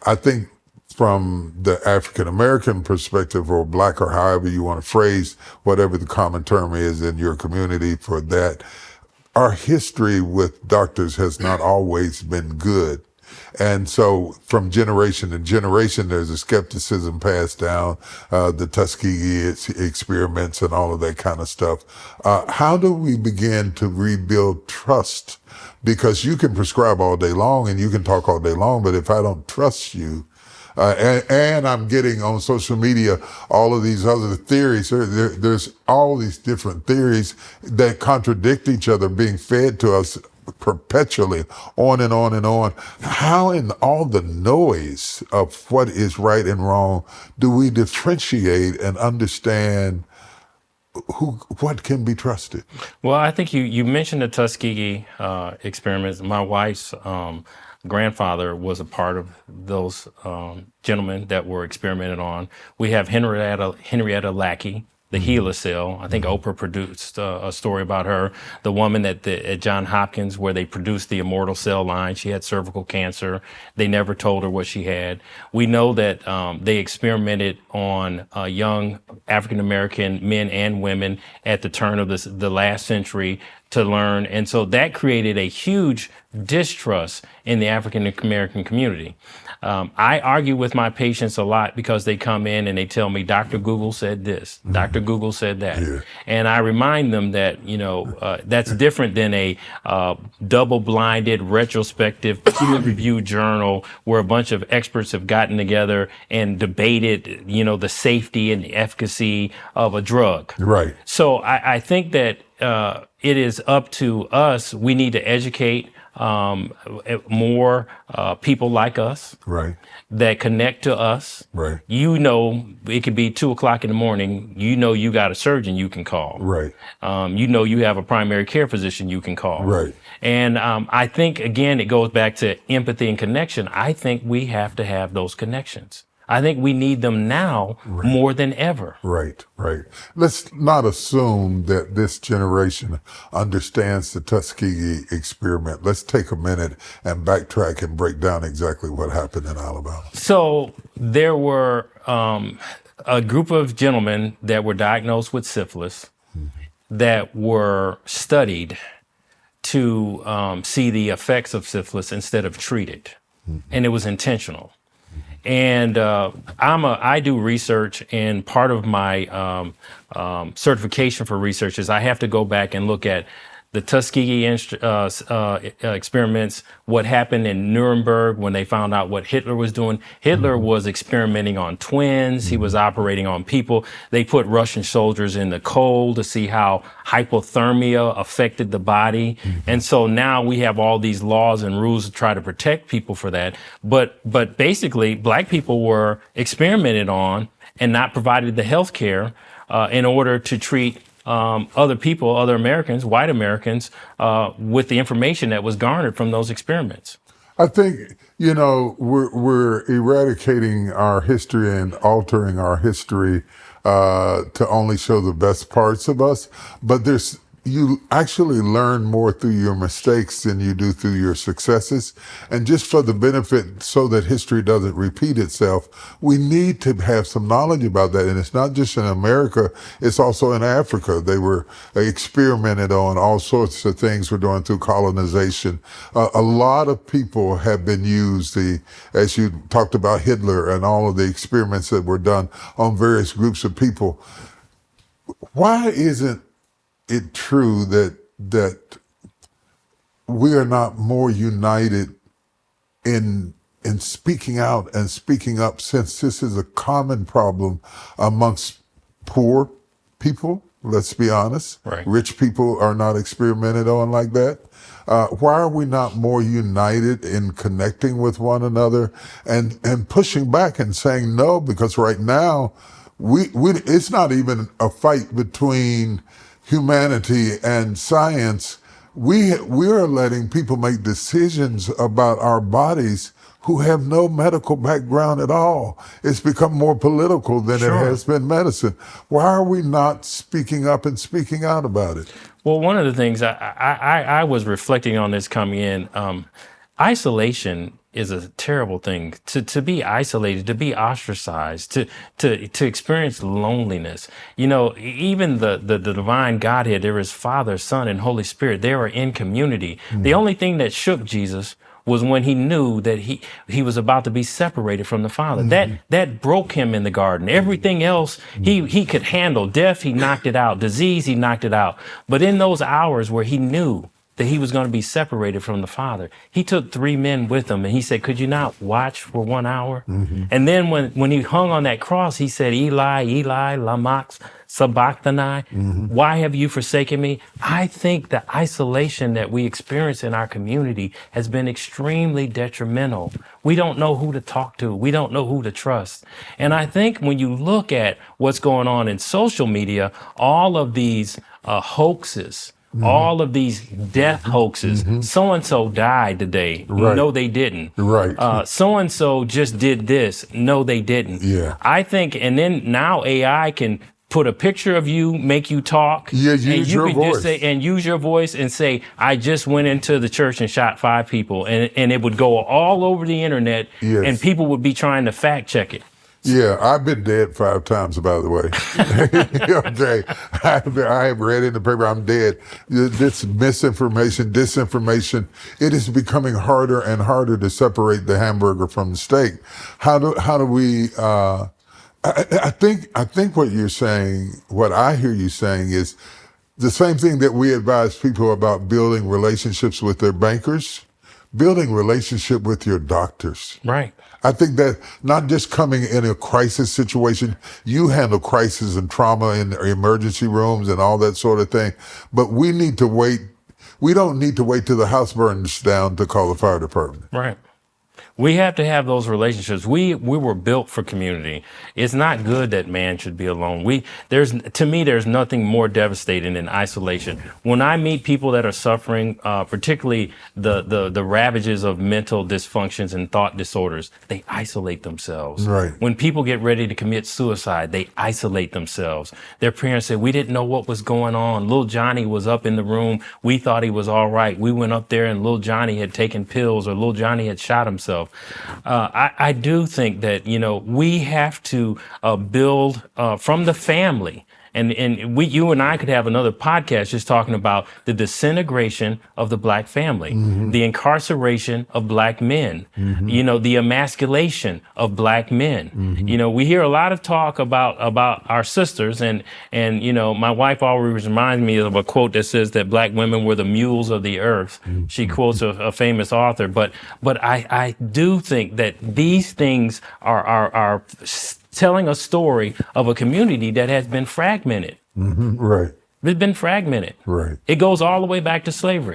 I think from the African American perspective, or black, or however you want to phrase whatever the common term is in your community for that, our history with doctors has not always been good. And so from generation to generation, there's a skepticism passed down, the Tuskegee experiments and all of that kind of stuff. How do we begin to rebuild trust? Because you can prescribe all day long and you can talk all day long, but if I don't trust you, and I'm getting on social media all of these other theories. There's all these different theories that contradict each other being fed to us perpetually, on and on and on. How in all the noise of what is right and wrong do we differentiate and understand what can be trusted? Well, I think you mentioned the Tuskegee experiments. My wife's grandfather was a part of those gentlemen that were experimented on. We have Henrietta Lackey, the HeLa cell. I think Oprah produced a story about her. The woman at Johns Hopkins, where they produced the immortal cell line. She had cervical cancer. They never told her what she had. We know that they experimented on young African American men and women at the turn of the last century to learn. And so that created a huge distrust in the African American community. I argue with my patients a lot because they come in and they tell me, Dr. Google said this, Dr. Google said that. Yeah. And I remind them that, that's different than a double-blinded, retrospective, peer-reviewed journal where a bunch of experts have gotten together and debated, the safety and the efficacy of a drug. Right. So I think that it is up to us. We need to educate more people like us, right, that connect to us. Right. It could be 2:00 in the morning. You got a surgeon you can call. Right. You have a primary care physician you can call. Right. And I think, again, it goes back to empathy and connection. I think we have to have those connections. I think we need them now more than ever. Right. Let's not assume that this generation understands the Tuskegee experiment. Let's take a minute and backtrack and break down exactly what happened in Alabama. So there were a group of gentlemen that were diagnosed with syphilis that were studied to see the effects of syphilis instead of treat it. And it was intentional. And I do research, and part of my certification for research is I have to go back and look at the Tuskegee experiments, what happened in Nuremberg when they found out what Hitler was doing. Hitler was experimenting on twins. He was operating on people. They put Russian soldiers in the cold to see how hypothermia affected the body. And so now we have all these laws and rules to try to protect people for that. But basically, black people were experimented on and not provided the health care in order to treat other people, other Americans, white Americans, with the information that was garnered from those experiments. I think, we're eradicating our history and altering our history to only show the best parts of us. But you actually learn more through your mistakes than you do through your successes. And just for the benefit, so that history doesn't repeat itself, we need to have some knowledge about that. And it's not just in America, it's also in Africa. They were experimented on. All sorts of things were done through colonization. A lot of people have been used, as you talked about Hitler and all of the experiments that were done on various groups of people. Why isn't it true that we are not more united in speaking out and speaking up, since this is a common problem amongst poor people? Let's be honest. Right. Rich people are not experimented on like that. Why are we not more united in connecting with one another and pushing back and saying no? Because right now, it's not even a fight between humanity and science. We are letting people make decisions about our bodies who have no medical background at all. It's become more political than it has been medicine. Why are we not speaking up and speaking out about it? Well, one of the things I was reflecting on this coming in, isolation is a terrible thing. To be isolated, to be ostracized, to experience loneliness. You know, even the divine Godhead, there is Father, Son, and Holy Spirit. They are in community. The only thing that shook Jesus was when he knew that he was about to be separated from the Father. That broke him in the garden. Everything else he could handle. Death, he knocked it out. Disease, he knocked it out. But in those hours where he knew that he was going to be separated from the Father, he took 3 men with him and he said, could you not watch for 1 hour? And then when he hung on that cross, he said, Eli, Eli, lama sabachthani, why have you forsaken me? I think the isolation that we experience in our community has been extremely detrimental. We don't know who to talk to. We don't know who to trust. And I think when you look at what's going on in social media, all of these hoaxes, all of these death hoaxes. So-and-so died today. Right. No, they didn't. Right. So-and-so just did this. No, they didn't. Yeah. I think, and then now AI can put a picture of you, make you talk. Yeah, use and you your can voice. just say, and use your voice and say, I just went into the church and shot 5 people. And it would go all over the internet. Yes. And people would be trying to fact check it. Yeah, I've been dead 5 times, by the way. Okay, I have read in the paper I'm dead. This misinformation, disinformation, it is becoming harder and harder to separate the hamburger from the steak. How do we? I think what you're saying, what I hear you saying is the same thing that we advise people about building relationships with their bankers, building relationship with your doctors. Right. I think that not just coming in a crisis situation, you handle crisis and trauma in emergency rooms and all that sort of thing, but we need to wait. We don't need to wait till the house burns down to call the fire department. Right. We have to have those relationships. We were built for community. It's not good that man should be alone. To me, there's nothing more devastating than isolation. When I meet people that are suffering, particularly the ravages of mental dysfunctions and thought disorders, they isolate themselves. Right. When people get ready to commit suicide, they isolate themselves. Their parents say, we didn't know what was going on. Little Johnny was up in the room. We thought he was all right. We went up there and little Johnny had taken pills or little Johnny had shot himself. I do think that, we have to build from the family. And you and I could have another podcast just talking about the disintegration of the black family, the incarceration of black men, the emasculation of black men. We hear a lot of talk about our sisters, and my wife always reminds me of a quote that says that black women were the mules of the earth. She quotes a famous author, but I do think that these things are telling a story of a community that has been fragmented. Right. It's been fragmented. Right. It goes all the way back to slavery.